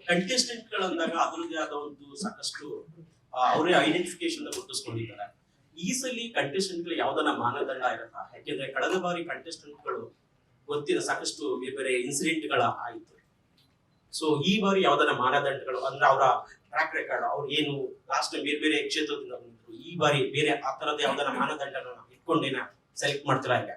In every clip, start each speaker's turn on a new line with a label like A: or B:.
A: Contestant ಗಳಂದಾಗ ಅದರದ್ದೇ ಆದ ಒಂದು ಸಾಕಷ್ಟು ಅವರೇ ಐಡೆಂಟಿಫಿಕೇಶನ್ ಗುರುತಿಸ್ಕೊಂಡಿದ್ದಾರೆ. ಈ ಸಲ ಕಂಟೆಸ್ಟೆಂಟ್ ಗಳು ಯಾವ್ದನ್ನ ಮಾನದಂಡ ಇರತ್ತಾ? ಯಾಕೆಂದ್ರೆ ಕಳೆದ ಬಾರಿ ಕಂಟೆಸ್ಟೆಂಟ್ ಗಳು ಗೊತ್ತಿದೆ ಸಾಕಷ್ಟು ಬೇರೆ ಬೇರೆ ಇನ್ಸಿಡೆಂಟ್ ಗಳ ಆಯ್ತು. ಸೊ ಈ ಬಾರಿ ಯಾವ್ದನ್ನ ಮಾನದಂಡಗಳು ಅಂದ್ರೆ ಅವರ ಟ್ರ್ಯಾಕ್ ರೆಕಾರ್ಡ್, ಅವ್ರು ಏನು ಲಾಸ್ಟ್ ಟೈಮ್ ಬೇರೆ ಬೇರೆ ಕ್ಷೇತ್ರದಿಂದ ಬಂದಿದ್ರು, ಈ ಬಾರಿ ಬೇರೆ ಆ ತರದ ಯಾವ್ದನ್ನ ಮಾನದಂಡಗಳನ್ನ ಇಟ್ಕೊಂಡೇನ ಸೆಲೆಕ್ಟ್ ಮಾಡ್ತೀರಾ? ಈಗ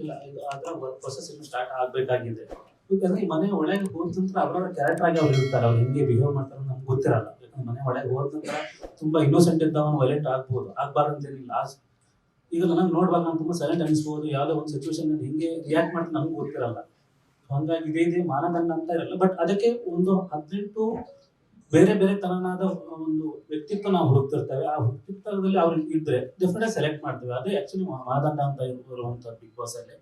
B: ಇಲ್ಲ, ಅದರ ಪ್ರೊಸೆಸ್ ಇನ್ನು ಸ್ಟಾರ್ಟ್ ಆಗ್ಬೇಕಾಗಿದೆ. ಯಾಕಂದ್ರೆ ಈ ಮನೆ ಒಳಗೆ ಹೋದ ನಂತರ ಅವರವರ ಕ್ಯಾರೆಕ್ಟರ್ ಆಗಿ ಅವ್ರು ಇರ್ತಾರೆ, ಅವ್ರು ಹೆಂಗೆ ಬಿಹೇವ್ ಮಾಡ್ತಾರೆ ನಮ್ಗೆ ಗೊತ್ತಿರಲ್ಲ. ಯಾಕಂದ್ರೆ ಮನೆ ಒಳಗೆ ಹೋದ ನಂತರ ತುಂಬಾ ಇನ್ನೋಸೆಂಟ್ ಇದ್ದವನು ವೈಲೆಂಟ್ ಆಗ್ಬೋದು, ಆಗ್ಬಾರ್ದಂತೇನಿಲ್ಲ. ಈಗ ನನಗೆ ನೋಡ್ಬೇಕು, ನಾನು ತುಂಬಾ ಸೈಲೆಂಟ್ ಅನಿಸ್ಬೋದು, ಯಾವುದೋ ಒಂದು ಸಿಚುವೇಶನ್ ಹೆಂಗೆ ರಿಯಾಕ್ಟ್ ಮಾಡ್ತಾರೆ ನಮ್ಗೆ ಗೊತ್ತಿರಲ್ಲ. ಹಂಗಾಗಿ ಇದೇ ಮಾನದಂಡ ಅಂತ ಇರಲ್ಲ. ಬಟ್ ಅದಕ್ಕೆ ಒಂದು 18 ಬೇರೆ ಬೇರೆ ತರನಾದ ಒಂದು ವ್ಯಕ್ತಿತ್ವ ನಾವು ಹುಡುಕ್ತಿರ್ತೇವೆ. ಆ ವ್ಯಕ್ತಿತ್ವದಲ್ಲಿ ಅವ್ರು ಇದ್ರೆ ಡೆಫಿನೆಟ್ ಸೆಲೆಕ್ಟ್ ಮಾಡ್ತೇವೆ. ಅದೇ ಆಕ್ಚುಲಿ ಮಾನದಂಡ ಅಂತ ಇರುವಂತ ಬಿಗ್ ಬಾಸ್ ಅಲ್ಲಿ.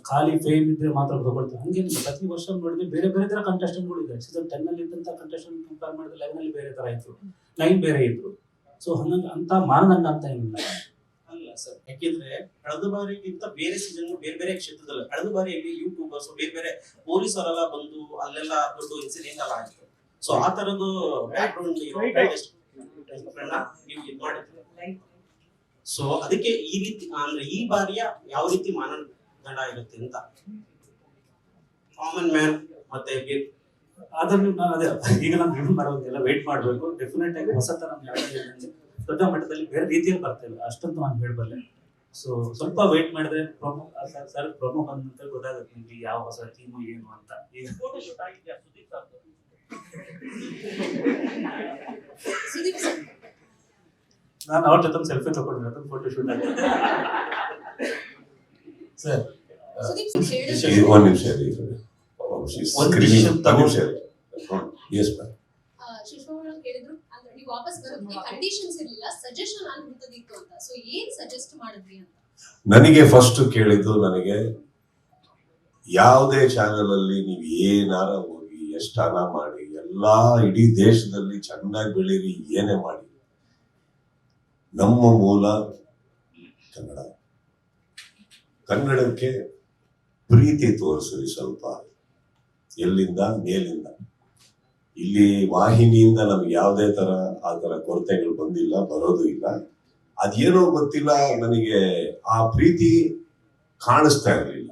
B: ಖಾಲಿ ಫೇಮ್ ಇದ್ರೆ ಮಾತ್ರ ತಗೊಳ್ತೇವೆ ಹಂಗೇನಿಲ್ಲ. ಪ್ರತಿ ವರ್ಷ ನೋಡಿದ್ರೆ ಬೇರೆ ಬೇರೆ ತರ ಕಂಟೆಸ್ಟೆಂಟ್ಗಳು ಇದೆ. ಸೀಸನ್ 10 ಅಲ್ಲಿ ಇದ್ದಂತ ಕಂಟೆಸ್ಟೆಂಟ್ ಕಂಪೇರ್ ಮಾಡಿದ್ರೆ 11 ಅಲ್ಲಿ ಬೇರೆ ತರ ಇದ್ರು, 9 ಬೇರೆ ಇದ್ರು. ಸೊ ಹಂಗಾಗಿ ಅಂತ ಮಾನದಂಡ ಅಂತ ಏನಿಲ್ಲ
A: ಅಲ್ಲ ಸರ್. ಯಾಕೆಂದ್ರೆ ಕಳೆದ ಬಾರಿಗಿಂತ ಬೇರೆ ಸೀಸನ್ ಬೇರೆ ಬೇರೆ ಕ್ಷೇತ್ರದಲ್ಲಿ ಕಳೆದ ಬಾರಿಯಲ್ಲಿ ಯೂಟ್ಯೂಬರ್ಸ್ ಬೇರೆ ಬೇರೆ ಪೊಲೀಸರೆಲ್ಲ ಬಂದು ಅಲ್ಲೆಲ್ಲ ದೊಡ್ಡ ಇನ್ಸಿಡೆಂಟ್ ಎಲ್ಲ ಆಯ್ತು. ಸೊ ಆ ತರದ್ದು ಬ್ಯಾಕ್ ಗ್ರೌಂಡ್ ನೀವು ಇದು ಮಾಡಿದ್ರಿ. ಸೊ ಅದಕ್ಕೆ ಈ ರೀತಿ ಅಂದ್ರೆ ಈ ಬಾರಿಯ ಯಾವ ರೀತಿ ಮಾನದಂಡ ಇರುತ್ತೆ ಅಂತ ಕಾಮನ್ ಮ್ಯಾನ್ ಮತ್ತೆ
B: ಅದನ್ನು ಅದೇ ಈಗ ನಾವು ರಿವ್ಯೂ ಮಾಡೋದೆಲ್ಲ ವೇಟ್ ಮಾಡಬೇಕು. ಡೆಫಿನೆಟ್ ಆಗಿ ಹೊಸ ತರ ದೊಡ್ಡ ಮಟ್ಟದಲ್ಲಿ ಬೇರೆ ರೀತಿಯಲ್ಲಿ ಬರ್ತೇವೆ, ಅಷ್ಟಂತೂ ನಾನು ಹೇಳಬಲ್ಲೆ. ಸೊ ಸ್ವಲ್ಪ ವೇಟ್ ಮಾಡಿದ್ರೆ ಪ್ರೊಮೋ ಬಂದ ನಂತರ ಗೊತ್ತಾಗುತ್ತೆ ನಿಮ್ಗೆ ಯಾವ ಹೊಸ ಟೀಮು ಏನು ಅಂತ. ಈಗ ಫೋಟೋ ಶೂಟ್ ಆಗಿದೆಯಾ ಸುದೀಪ್ ಸರ್? ನಾನು ಅವ್ರ ಜೊತೆ ಸೆಲ್ಫಿ ತಗೊಂಡಿರೋದು, ಫೋಟೋ ಶೂಟ್ ಆಗಿದೆ ಸರ್.
C: ಒಂದು ನಿಮಿಷ
D: ಕೇಳಿದ್ರು ಅಂದ್ರೆ ನೀವು ವಾಪಸ್ ಬರೋದಕ್ಕೆ ಕಂಡೀಷನ್ಸ್ ಇರಲಿಲ್ಲ, ಸಜೆಷನ್ ಆಗಿರುತ್ತದಿತ್ತು ಅಂತ. ಸೊ ಏನ್ ಸಜೆಸ್ಟ್ ಮಾಡಿದ್ರಿ ಅಂತ
C: ನನಗೆ ಫಸ್ಟ್ ಕೇಳಿದ್ದು, ನನಗೆ ಯಾವುದೇ ಚಾನೆಲ್ ಅಲ್ಲಿ ನೀವು ಏನಾರ ಹೋಗಿ ಎಷ್ಟು ಹಣ ಮಾಡಿ ಎಲ್ಲಾ ಇಡೀ ದೇಶದಲ್ಲಿ ಚೆನ್ನಾಗಿ ಬೆಳೀರಿ, ಏನೇ ಮಾಡಿ, ನಮ್ಮ ಮೂಲ ಕನ್ನಡ. ಕನ್ನಡಕ್ಕೆ ಪ್ರೀತಿ ತೋರಿಸ್ರಿ ಸ್ವಲ್ಪ, ಎಲ್ಲಿಂದ ಮೇಲಿಂದ. ಇಲ್ಲಿ ವಾಹಿನಿಯಿಂದ ನಮ್ಗೆ ಯಾವುದೇ ತರ ಆ ತರ ಕೊರತೆಗಳು ಬಂದಿಲ್ಲ, ಬರೋದು ಇಲ್ಲ. ಅದೇನೋ ಗೊತ್ತಿಲ್ಲ, ನನಗೆ ಆ ಪ್ರೀತಿ ಕಾಣಿಸ್ತಾ ಇರಲಿಲ್ಲ.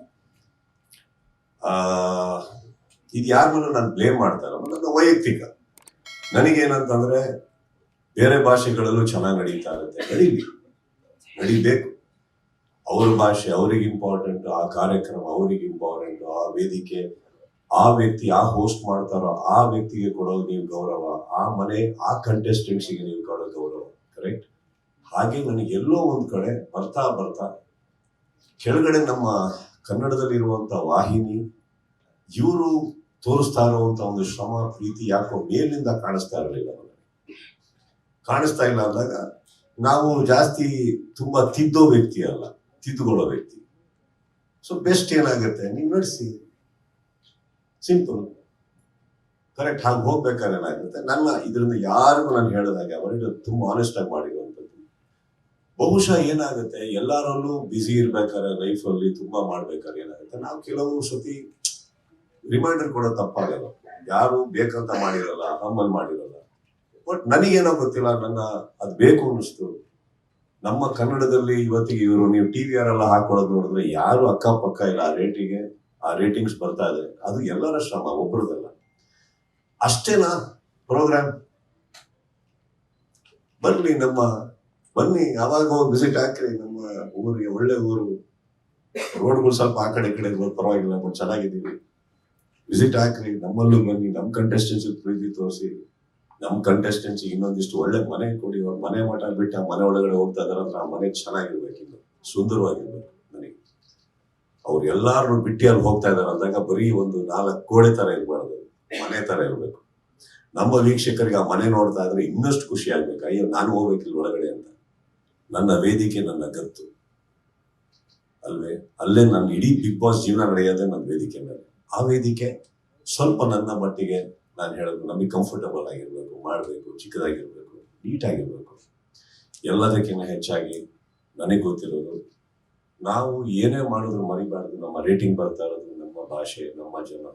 C: ಇದು ಯಾರ ಮೇಲೆ ನಾನು ಬ್ಲೇಮ್ ಮಾಡ್ತಾರ, ನನ್ನ ವೈಯಕ್ತಿಕ. ನನಗೇನಂತಂದ್ರೆ ಬೇರೆ ಭಾಷೆಗಳಲ್ಲೂ ಚೆನ್ನಾಗಿ ನಡೀತಾ ಇರುತ್ತೆ, ನಡಿಬೇಕು. ಅವ್ರ ಭಾಷೆ ಅವ್ರಿಗೆ ಇಂಪಾರ್ಟೆಂಟ್, ಆ ಕಾರ್ಯಕ್ರಮ ಅವ್ರಿಗೆ ಇಂಪಾರ್ಟೆಂಟ್, ಆ ವೇದಿಕೆ, ಆ ವ್ಯಕ್ತಿ ಆ ಹೋಸ್ಟ್ ಮಾಡ್ತಾರೋ ಆ ವ್ಯಕ್ತಿಗೆ ಕೊಡೋದು ನೀವು ಗೌರವ, ಆ ಮನೆ ಆ ಕಂಟೆಸ್ಟೆಂಟ್ಸಿಗೆ ನೀವು ಕೊಡೋ ಗೌರವ, ಕರೆಕ್ಟ್. ಹಾಗೆ ನನಗೆ ಎಲ್ಲೋ ಒಂದ್ ಕಡೆ ಬರ್ತಾ ಬರ್ತಾ ಕೆಳಗಡೆ ನಮ್ಮ ಕನ್ನಡದಲ್ಲಿರುವಂತ ವಾಹಿನಿ ಇವರು ತೋರಿಸ್ತಾ ಇರುವಂತ ಒಂದು ಶ್ರಮ, ಪ್ರೀತಿ ಯಾಕೋ ಮೇಲಿಂದ ಕಾಣಿಸ್ತಾ ಇರಲಿಲ್ಲ. ಕಾಣಿಸ್ತಾ ಇಲ್ಲ ಅಂದಾಗ ನಾವು ಜಾಸ್ತಿ ತುಂಬಾ ತಿದ್ದೋ ವ್ಯಕ್ತಿ ಅಲ್ಲ, ತಿದ್ದುಕೊಳ್ಳೋ ವ್ಯಕ್ತಿ. ಸೊ ಬೆಸ್ಟ್ ಏನಾಗುತ್ತೆ, ನೀವು ನಡೆಸಿ, ಸಿಂಪಲ್, ಕರೆಕ್ಟ್. ಹಾಗೆ ಹೋಗ್ಬೇಕಾದ್ರೆ ಏನಾಗುತ್ತೆ, ನನ್ನ ಇದರಿಂದ ಯಾರಿಗೂ ನಾನು ಹೇಳಿದಾಗ ಅವರಿಗೆ ತುಂಬಾ ಆನೆಸ್ಟ್ ಆಗಿ ಮಾಡಿರುವಂಥದ್ದು. ಬಹುಶಃ ಏನಾಗುತ್ತೆ, ಎಲ್ಲರಲ್ಲೂ ಬ್ಯುಸಿ ಇರ್ಬೇಕಾದ್ರೆ ಲೈಫಲ್ಲಿ ತುಂಬಾ ಮಾಡ್ಬೇಕಾದ್ರೆ ಏನಾಗುತ್ತೆ, ನಾವು ಕೆಲವು ಸತಿ ರಿಮೈಂಡರ್ ಕೊಡೋ ತಪ್ಪಾಗಲ್ಲ. ಯಾರು ಬೇಕಂತ ಮಾಡಿರಲ್ಲ, ಹಮ್ಮಲ್ ಮಾಡಿರಲ್ಲ. ಬಟ್ ನನಗೇನೋ ಗೊತ್ತಿಲ್ಲ, ನನ್ನ ಅದು ಬೇಕು ಅನ್ನಿಸ್ತು. ನಮ್ಮ ಕನ್ನಡದಲ್ಲಿ ಇವತ್ತಿಗೆ ಇವರು ನೀವು TVR ಎಲ್ಲ ಹಾಕೊಳೋದು ನೋಡಿದ್ರೆ ಯಾರು ಅಕ್ಕಪಕ್ಕ ಇಲ್ಲ. ಆ ರೇಟಿಂಗ್ಸ್ ಬರ್ತಾ ಇದೆ, ಅದು ಎಲ್ಲರ ಶ್ರಮ, ಒಬ್ಬರದಲ್ಲ. ಅಷ್ಟೇನಾ ಪ್ರೋಗ್ರಾಮ್? ಬನ್ನಿ ಅವಾಗ ಹೋಗಿ ವಿಸಿಟ್ ಹಾಕ್ರಿ ನಮ್ಮ ಊರಿಗೆ. ಒಳ್ಳೆ ಊರು, ರೋಡ್ಗಳು ಸ್ವಲ್ಪ ಆ ಕಡೆ ಈ ಕಡೆ ಪರವಾಗಿಲ್ಲ, ಬಟ್ ಚೆನ್ನಾಗಿದ್ದೀವಿ. ವಿಸಿಟ್ ಹಾಕ್ರಿ, ನಮ್ಮಲ್ಲೂ ಬನ್ನಿ, ನಮ್ಮ ಕಂಟೆಸ್ಟೆನ್ಸ್ ಪ್ರೀತಿ ತೋರಿಸಿ, ನಮ್ಮ ಕಂಟೆಸ್ಟೆನ್ಸ್ ಇನ್ನೊಂದಿಷ್ಟು ಒಳ್ಳೆ ಮನೆ ಕೊಡಿ. ಅವ್ರ ಮನೆ ಮಠ ಬಿಟ್ಟು ಆ ಮನೆ ಒಳಗಡೆ ಹೋಗ್ತಾ ಇದಾರೆ ಅಂದ್ರೆ ಆ ಮನೆ ಚೆನ್ನಾಗಿರ್ಬೇಕಿಲ್ಲ, ಸುಂದರವಾಗಿರ್ಬೇಕು. ನನಗೆ ಅವ್ರು ಎಲ್ಲಾರು ಬಿಟ್ಟು ಅಲ್ಲಿ ಹೋಗ್ತಾ ಇದಾರೆ ಅಂದಾಗ ಬರೀ ಒಂದು 4 ಗೋಡೆ ತರ ಇರ್ಬಾರ್ದು, ಮನೆ ತರ ಇರ್ಬೇಕು. ನಮ್ಮ ವೀಕ್ಷಕರಿಗೆ ಆ ಮನೆ ನೋಡ್ತಾ ಇದ್ರೆ ಇನ್ನಷ್ಟು ಖುಷಿ ಆಗ್ಬೇಕು, ಅಯ್ಯೋ ನಾನು ಹೋಗ್ಬೇಕಿಲ್ಲ ಒಳಗಡೆ ಅಂತ. ನನ್ನ ವೇದಿಕೆ ನನ್ನ ಗತ್ತು ಅಲ್ವೇ, ಅಲ್ಲೇ ನನ್ನ ಇಡೀ ಬಿಗ್ ಬಾಸ್ ಜೀವನ ನಡೆಯೋದೇ ನನ್ನ ವೇದಿಕೆ ಮೇಲೆ. ಆ ವೇದಿಕೆ ಸ್ವಲ್ಪ ನನ್ನ ಮಟ್ಟಿಗೆ ನಾನು ಹೇಳೋದು, ನಮಗೆ ಕಂಫರ್ಟಬಲ್ ಆಗಿರ್ಬೇಕು, ಮಾಡಬೇಕು, ಚಿಕ್ಕದಾಗಿರ್ಬೇಕು, ನೀಟಾಗಿರ್ಬೇಕು. ಎಲ್ಲದಕ್ಕಿಂತ ಹೆಚ್ಚಾಗಿ ನನಗೆ ಗೊತ್ತಿರೋದು, ನಾವು ಏನೇ ಮಾಡಿದ್ರು ಮರಿಬಾರ್ದು, ನಮ್ಮ ರೇಟಿಂಗ್ ಬರ್ತಾ ಇರೋದು ನಮ್ಮ ಭಾಷೆ, ನಮ್ಮ ಜನ.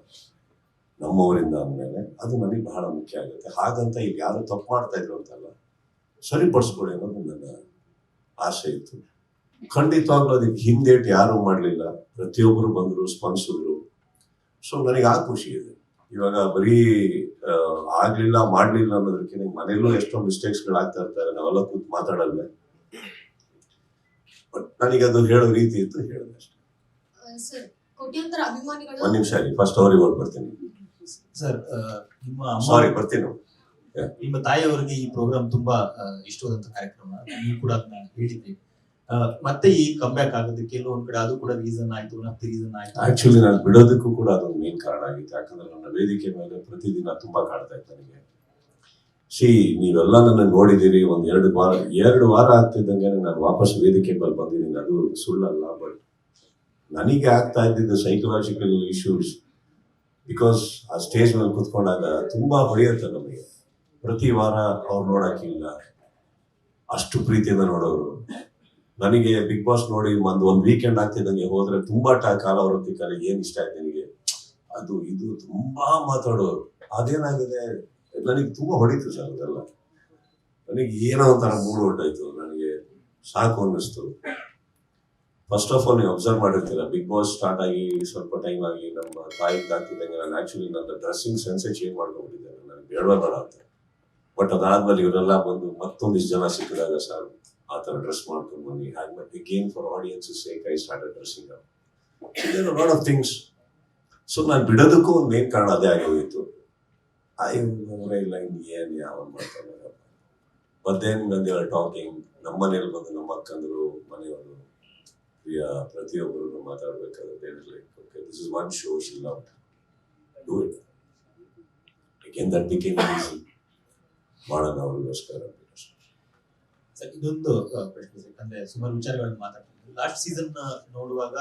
C: ನಮ್ಮವರಿಂದ ಅಂದಮೇಲೆ ಅದು ನನಗೆ ಬಹಳ ಮುಖ್ಯ ಆಗುತ್ತೆ. ಹಾಗಂತ ಇಲ್ಲಿ ಯಾರು ತಪ್ಪು ಮಾಡ್ತಾ ಇದ್ರು ಅಂತಲ್ಲ, ಸರಿಪಡಿಸ್ಕೊಡಿ ಅನ್ನೋದು ನನ್ನ ಆಸೆ ಇತ್ತು. ಖಂಡಿತವಾಗ್ಲೂ ಅದಕ್ಕೆ ಹಿಂದೇಟ್ ಯಾರು ಮಾಡಲಿಲ್ಲ, ಪ್ರತಿಯೊಬ್ಬರು ಬಂದರು, ಸ್ಪಂದಿಸಿದ್ರು. ಸೊ ನನಗೆ ಆ ಖುಷಿ ಇದೆ. ಇವಾಗ ಬರೀ ಆಗ್ಲಿಲ್ಲ ಮಾಡ್ಲಿಲ್ಲ ಅನ್ನೋದಕ್ಕಿಂತ ಮನೇಲೂ ಎಷ್ಟೋ ಮಿಸ್ಟೇಕ್ಸ್ಗಳಾಗ್ತಾ ಇರ್ತಾರೆ, ನಾವೆಲ್ಲ ಕೂತ್ ಮಾತಾಡಲ್ಲ. ಬಟ್ ನನಗೆ ಅದು ಹೇಳೋ ರೀತಿ ಇತ್ತು, ಹೇಳಿದೆ ಅಷ್ಟೇ.
D: ಸರ್, ಕೋಟ್ಯಾಂತರ ಅಭಿಮಾನಿಗಳು
C: ಒಂದ್ ನಿಮಿಷ ಆಗಿ ಫಸ್ಟ್ ಅವ್ರಿಗೆ ಹೋಗಿ ಬರ್ತೀನಿ.
E: ಸರ್, ನಿಮ್ಮ
C: ಸಾರಿ ಬರ್ತೀನಿ.
E: ನಿಮ್ಮ ತಾಯಿಯವರಿಗೆ ಈ ಪ್ರೋಗ್ರಾಮ್ ತುಂಬಾ ಇಷ್ಟವಾದಂತ ಕಾರ್ಯಕ್ರಮ, ನೀವು ಕೂಡ ಅದನ್ನ ಹೇಳಿದ್ರಿ. ಮತ್ತೆ ಈ ಕಂಬ್ಯಾಕ್ ಆಗೋದಕ್ಕೆ ಕೆಲವೊಂದ್ ಕಡೆ ಅದು ಕೂಡ ರೀಸನ್ ಆಯ್ತು, ರೀಸನ್ ಆಯ್ತು.
C: ಆಕ್ಚುಲಿ ನಾನು ಬಿಡೋದಕ್ಕೂ ಕೂಡ ಅದೊಂದು ಮೇನ್ ಕಾರಣ ಆಗಿತ್ತು. ಯಾಕಂದ್ರೆ ನನ್ನ ವೇದಿಕೆ ಮೇಲೆ ಪ್ರತಿದಿನ ತುಂಬಾ ಕಾಡ್ತಾ ಇತ್ತು ನನಗೆ. ನೀವೆಲ್ಲ ನನ್ನ ನೋಡಿದಿರಿ. ಒಂದ್ 2 ವಾರ ಆಗ್ತಿದ್ದಂಗೆ ನಾನು ವಾಪಸ್ ವೇದಿಕೆ ಮೇಲೆ ಬಂದಿದ್ದೀನಿ. ಅದು ಸುಳ್ಳಲ್ಲ. ಬಟ್ ನನಗೆ ಆಗ್ತಾ ಇದ್ದಿದ್ದು ಸೈಕಲಾಜಿಕಲ್ ಇಶ್ಯೂಸ್. ಬಿಕಾಸ್ ಆ ಸ್ಟೇಜ್ ಮೇಲೆ ಕುತ್ಕೊಂಡಾಗ ತುಂಬಾ ಹೊಡೆಯುತ್ತೆ ನಮಗೆ. ಪ್ರತಿ ವಾರ ಅವ್ರು ನೋಡಕ್ಕಿಲ್ಲ, ಅಷ್ಟು ಪ್ರೀತಿಯಿಂದ ನೋಡೋರು. ನನಗೆ ಬಿಗ್ ಬಾಸ್ ನೋಡಿ ಒಂದ್ ವೀಕೆಂಡ್ ಆಗ್ತಿದ್ದಂಗೆ ಹೋದ್ರೆ ತುಂಬಾ ಕಾಲ ಅವರೊತ್ತಿಗೆ ಏನ್ ಇಷ್ಟ ಆಯ್ತು ನಿನಗೆ, ಅದು ಇದು ತುಂಬಾ ಮಾತಾಡೋರು. ಅದೇನಾಗಿದೆ, ನನಗೆ ತುಂಬಾ ಹೊಡಿತು ಸರ್ ಅದೆಲ್ಲ. ನನಗೆ ಏನೋ ಒಂಥರ ಮೂಡ್ ಹೊರಟಾಯ್ತು. ನನಗೆ ಸಾಕು ಅನ್ನಿಸ್ತು. ಫಸ್ಟ್ ಆಫ್ ಆಲ್ ನೀವು ಅಬ್ಸರ್ವ್ ಮಾಡಿರ್ತೀರ, ಬಿಗ್ ಬಾಸ್ ಸ್ಟಾರ್ಟ್ ಆಗಿ ಸ್ವಲ್ಪ ಟೈಮ್ ಆಗಿ ನಮ್ಮ ತಾಯಿ ಆಗ್ತಿದ್ದಂಗೆ ನಾನು ಆಕ್ಚುಲಿ ನನ್ನ ಡ್ರೆಸ್ಸಿಂಗ್ ಸೆನ್ಸೇ ಚೇಂಜ್ ಮಾಡ್ಕೊಂಡ್ಬಿಟ್ಟಿದ್ದೇನೆ. ನನಗೆ ಬೇಡ ಅಂತ. ಬಟ್ ಅದಾದ್ಮೇಲೆ ಇವರೆಲ್ಲ ಬಂದು ಮತ್ತೊಂದಿಷ್ಟು ಜನ ಸಿಕ್ಕಿದಾಗ ಸರ್ ಆ ಥರ ಡ್ರೆಸ್ ಮಾಡ್ಕೊಂಡು ಬನ್ನಿ, ಹಾಗೆ again for audience sake I started dressing up lot of things. So ನಾನು ಬಿಡೋದಕ್ಕೂ ಒಂದು ಮೇನ್ ಕಾರಣ ಅದೇ ಆಗೋಗಿತ್ತು. ಇಲ್ಲ ಏನ್ ಯಾವ ಮಾಡ್ತಾರೆ. But then they are talking, ನಮ್ಮ ಮನೇಲಿ ಬಂದು ನಮ್ಮ ಅಕ್ಕಂದ್ರು ಮನೆಯವರು ಪ್ರತಿಯೊಬ್ಬರು ಮಾತಾಡ್ಬೇಕಾದ್ರೆ okay, this is one show she love, do it again. That became easy. ಮಾಡೋಣ ಅವ್ರಿಗೋಸ್ಕರ.
E: ಸರ್, ಇದೊಂದು ಪ್ರಶ್ನೆ ಸರ್, ಅಂದ್ರೆ ಸುಮಾರು ವಿಚಾರಗಳನ್ನು ಮಾತಾಡ್ತಿದ್ವಿ. ಲಾಸ್ಟ್ ಸೀಸನ್ ನೋಡುವಾಗ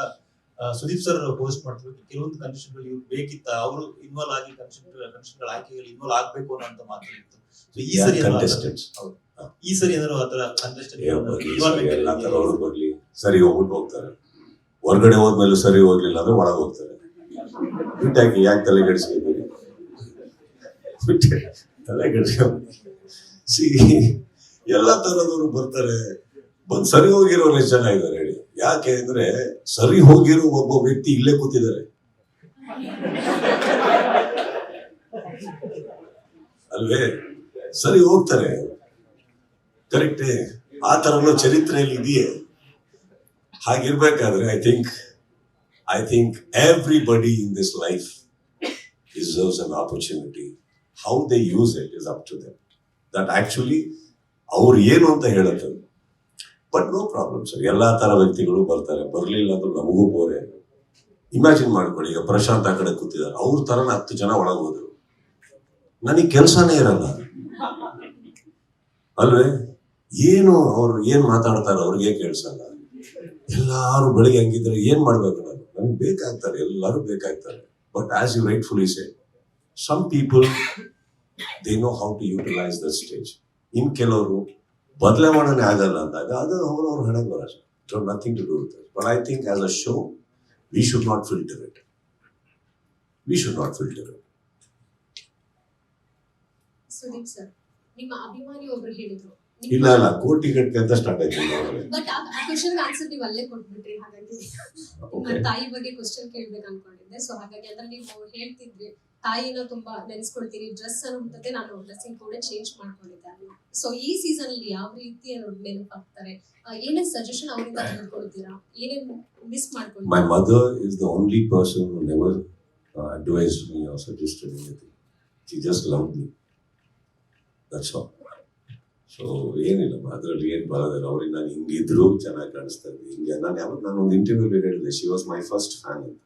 E: ಸುದೀಪ್ ಸರ್ ಹೋಸ್ಟ್ ಮಾಡ್ತಿದ್ರು. ಕೆಲವೊಂದು ಕಂಡೀಷನ್ಗಳು ಇವ್ರು ಬೇಕಿತ್ತ, ಅವರು ಇನ್ವಾಲ್ವ್ ಆಗಿ ಕಂಡೀಷನ್ಗಳ ಆಯ್ಕೆಗಳು ಇನ್ವಾಲ್ವ್ ಆಗ್ಬೇಕು ಅನ್ನೋ ಮಾತಾಡಿತ್ತು. ಸೊ ಈ ಸರಿ ಈ ಸರಿ ಏನಾದ್ರು ಆತರ
C: ಎಲ್ಲ ತರ ಅವ್ರು ಬರ್ಲಿ, ಸರಿ ಹೋಗ್ಬಿಟ್ಟು ಹೋಗ್ತಾರೆ. ಹೊರಗಡೆ ಹೋದ್ಮೇಲೆ ಸರಿ ಹೋಗ್ಲಿಲ್ಲ ಅಂದ್ರೆ ಒಳಗೆ ಹೋಗ್ತಾರೆ. ಬಿಟ್ಟಾಕಿ ಯಾಕೆ ತಲೆ ಕೆಡಿಸ್ಕೊಂಡ್ರಿ, ತಲೆ ಎಲ್ಲ ತರದವರು ಬರ್ತಾರೆ. ಬಂದ್ ಸರಿ ಹೋಗಿರೋರು ಎಷ್ಟು ಜನ ಇದ್ದಾರೆ ಹೇಳಿ? ಯಾಕೆ ಅಂದ್ರೆ ಸರಿ ಹೋಗಿರೋ ಒಬ್ಬ ವ್ಯಕ್ತಿ ಇಲ್ಲೇ ಕೂತಿದ್ದಾರೆ ಅಲ್ವೇ? ಸರಿ ಹೋಗ್ತಾರೆ, ಕರೆಕ್ಟೇ. ಆ ತರನು ಚರಿತ್ರೆಯಲ್ಲಿ ಇದೆಯೇ? ಹಾಗಿರ್ಬೇಕಾದ್ರೆ I think everybody in this life deserves an opportunity. How they use it is up to them. That actually ಅವ್ರು ಏನು ಅಂತ ಹೇಳುತ್ತೆ. ಬಟ್ ನೋ ಪ್ರಾಬ್ಲಮ್ ಸರ್, ಎಲ್ಲಾ ತರ ವ್ಯಕ್ತಿಗಳು ಬರ್ತಾರೆ. ಬರ್ಲಿಲ್ಲ ಅಂದ್ರೆ ನಮಗೂ ಬೋರೆ. ಇಮ್ಯಾಜಿನ್ ಮಾಡ್ಕೊಳ್ಳಿ, ಈಗ ಪ್ರಶಾಂತ್ ಆ ಕಡೆ ಕೂತಿದ್ದಾರೆ, ಅವ್ರ ತರನ 10 ಜನ ಒಳಗೆ ಹೋದ್ರು, ನನಗೆ ಕೆಲಸನೇ ಇರಲ್ಲ ಅಲ್ವೇ? ಏನು ಅವ್ರು ಏನ್ ಮಾತಾಡ್ತಾರೆ ಅವ್ರಿಗೆ ಕೇಳಿಸಲ್ಲ. ಎಲ್ಲಾರು ಬೆಳಿಗ್ಗೆ ಹಂಗಿದ್ರೆ ಏನ್ ಮಾಡ್ಬೇಕು? ನನಗೆ ಬೇಕಾಗ್ತಾರೆ, ಎಲ್ಲರೂ ಬೇಕಾಗ್ತಾರೆ. But as you rightfully say, some people they know how to utilize the stage. ಇನ್ ಕೆಲವರು ಬದಲಾವಣೆ ಆಗಲ್ಲ ಅಂದಾಗ ಅದು ಅವ್ರವ್ರ ಹಣೆ ಬರ. Nothing to do with it. But I think as a show we should not filter it.
D: Sudeep sir, ನಿಮ್ಮ ಅಭಿಮಾನಿ ಒಬ್ರು ಹೇಳಿದ್ರು,
C: ಇಲ್ಲ ಕೋಟಿಗಟ್ಟಲೆ ಅಂತ ಸ್ಟಾರ್ಟ್ ಆಯ್ತು.
D: ಬಟ್ ಆ ಕ್ವೆಶ್ಚನ್ ಆನ್ಸರ್ ನೀವು ಅಲ್ಲೇ ಕೊಟ್ಬಿಟ್ರಿ. ಹಾಗಾಗಿ ನಿಮ್ಮ ತಾಯಿ ಬಗ್ಗೆ ಕ್ವೆಶ್ಚನ್ ಕೇಳ್ಬೇಕು ಅನ್ಕೊಂಡಿದ್ದೆ. ಸೊ ಹಾಗಾಗಿ ಅಂದ್ರೆ ನೀವು ಹೇಳ್ತಿದ್ರಿ ತಾಯಿನ ತುಂಬಾ ನೆನೆಸ್ಕೊಳ್ತೀರಿ, ಡ್ರೆಸ್ ಅನ್ನುವಂಥದ್ದೇ ನಾನು ಡ್ರೆಸ್ಸಿಂಗ್ ಕೂಡ ಚೇಂಜ್ ಮಾಡ್ಕೊಂಡಿದ್ದೆ. ಸೊ ಈ ಸೀಸನ್ ಅಲ್ಲಿ ಯಾವ ರೀತಿ ನೆನಪಾಗ್ತಾರೆ, ಏನೇನ್ ಸಜೆಷನ್ ಅವರಿಂದ ತಿಳ್ಕೊಳ್ತೀರಾ, ಏನೇನ್ miss ಮಾಡ್ಕೊಳ್ತೀರಾ?
C: My mother is the only person who never advised me or suggested anything. She just loved me. That's all. So ಏನಿಲ್ಲ, ಅದ್ರಲ್ಲಿ ಏನ್ ಬರೋದಿಲ್ಲ. ಅವ್ರಿಗೆ ನಾನು ಹಿಂಗಿದ್ರು ಚೆನ್ನಾಗಿ ಕಾಣಿಸ್ತಾ ಇದ್ದೆ. ಹಿಂಗೆ ನಾನು ಒಂದು ಇಂಟರ್ವ್ಯೂ ಹೇಳಿದೆ, she was my first fan ಅಂತ.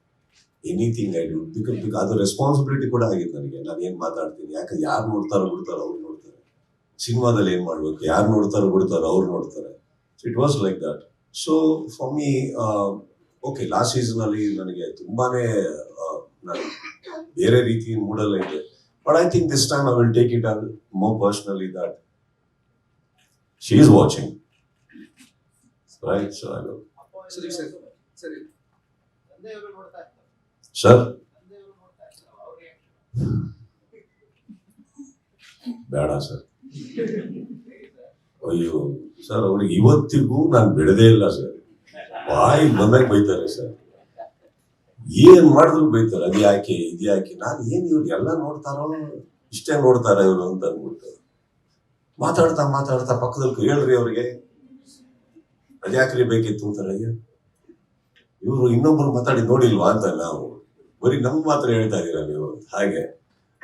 C: ಎನಿಥಿಂಗ್ ಐ ಡು ಬಿಕಾಸ್ ಅದು ರೆಸ್ಪಾನ್ಸಿಬಿಲಿಟಿ ಕೂಡ ಆಗಿತ್ತು ನನಗೆ. ನಾನು ಏನ್ ಮಾತಾಡ್ತೀನಿ, ಯಾಕಂದ್ರೆ ಯಾರು ನೋಡ್ತಾರೋ ಬಿಡ್ತಾರೋ ಅವ್ರು ನೋಡ್ತಾರೆ. ಸಿನಿಮಾದಲ್ಲಿ ಏನ್ ಮಾಡ್ಬೇಕು, ಯಾರು ನೋಡ್ತಾರೋ ಬಿಡ್ತಾರೋ ಅವ್ರು ನೋಡ್ತಾರೆ. So it was like that. So for me okay, last season ಅಲ್ಲಿ ನನಗೆ ತುಂಬಾನೇ ನಾನು ಬೇರೆ ರೀತಿ ಮೂಡಲ್ಲ ಇದೆ. But I think this time I will take it on more personally that she is watching, right? So I know. Sir, ಬೇಡ sir. ಅಯ್ಯೋ sir, ಅವ್ರಿಗೆ ಇವತ್ತಿಗೂ ನಾನು ಬಿಡದೇ ಇಲ್ಲ ಸರ್. ಬಾಯಿ ಬಂದಾಗ ಬೈತಾರೆ ಸರ್, ಏನ್ ಮಾಡಿದ್ರು ಬೈತಾರೆ. ಅದು ಯಾಕೆ ಇದು ಯಾಕೆ, ನಾನು ಏನ್ ಇವ್ರು ಎಲ್ಲ ನೋಡ್ತಾರೋ, ಇಷ್ಟೇ ನೋಡ್ತಾರ ಇವ್ರು ಅಂತ ಅಂದ್ಬಿಟ್ಟು ಮಾತಾಡ್ತಾ ಮಾತಾಡ್ತಾ ಪಕ್ಕದಲ್ಲಿ ಹೇಳ್ರಿ ಅವ್ರಿಗೆ ಅದ್ಯಾಕ್ರಿ ಬೇಕಿತ್ತು ಅಂತಾರೆ. ಇವರು ಇನ್ನೊಬ್ರು ಮಾತಾಡಿ ನೋಡಿಲ್ವಾ ಅಂತ ನಾವು ಬರೀ ನಮ್ಗೆ ಮಾತ್ರ ಹೇಳ್ತಾ ಇದೀರ ನೀವು. ಹಾಗೆ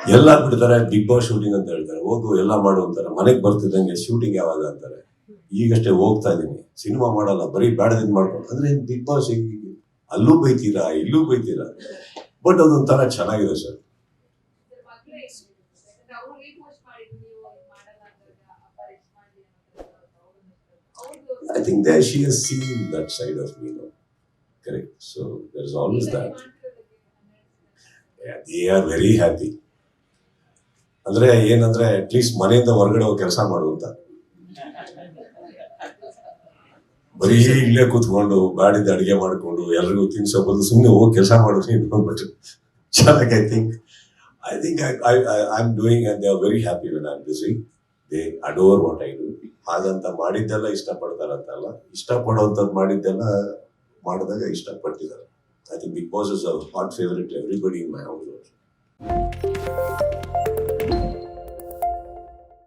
C: ಎಲ್ಲ ಬಿಡ್ತಾರೆ, ಬಿಗ್ ಬಾಸ್ ಶೂಟಿಂಗ್ ಅಂತ ಹೇಳ್ತಾರೆ, ಹೋಗು ಎಲ್ಲ ಮಾಡು ಅಂತಾರೆ. ಮನೆಗೆ ಬರ್ತಿದ್ದಂಗೆ ಶೂಟಿಂಗ್ ಯಾವಾಗ ಅಂತಾರೆ. ಈಗಷ್ಟೇ ಹೋಗ್ತಾ ಇದೀನಿ, ಸಿನಿಮಾ ಮಾಡಲ್ಲ, ಬರೀ ಬ್ಯಾಡದಿಂದ ಮಾಡ್ಕೊಂಡು. ಅಂದ್ರೆ ಬಿಗ್ ಬಾಸ್ ಅಲ್ಲೂ ಬೈತೀರಾ, ಇಲ್ಲೂ ಬೈತೀರಾ. ಬಟ್ ಅದೊಂಥರ ಚೆನ್ನಾಗಿದೆ sir. I think there she has seen that side of me, no? Correct. So there's always that. Yeah, they are very happy. ಅಂದ್ರೆ ಏನಂದ್ರೆ ಅಟ್ಲೀಸ್ಟ್ ಮನೆಯಿಂದ ಹೊರಗಡೆ ಹೋಗಿ ಕೆಲಸ ಮಾಡು ಅಂತ. ಬರೀ ಇಲ್ಲೇ ಕೂತ್ಕೊಂಡು ಬಾಡಿದ ಅಡಿಗೆ ಮಾಡ್ಕೊಂಡು ಎಲ್ರಿಗೂ ತಿನ್ಸೋ ಬದಲು ಸುಮ್ಮನೆ ಹೋಗಿ ಕೆಲಸ ಮಾಡೋದು ಅಂದ್ಬಿಟ್ಟು ಚೆನ್ನಾಗಿ. I think I am doing and they are very happy when I am busy. They adore what I do. ಹಾಗಂತ ಮಾಡಿದ್ದೆಲ್ಲ ಇಷ್ಟಪಡ್ತಾರಂತಲ್ಲ, ಇಷ್ಟಪಡೋಂಥದ್ದು ಮಾಡಿದ್ದೆಲ್ಲ ಮಾಡಿದಾಗ ಇಷ್ಟಪಟ್ಟಿದ್ದಾರೆ. I think Bigg Boss is a hot favourite everybody in my house.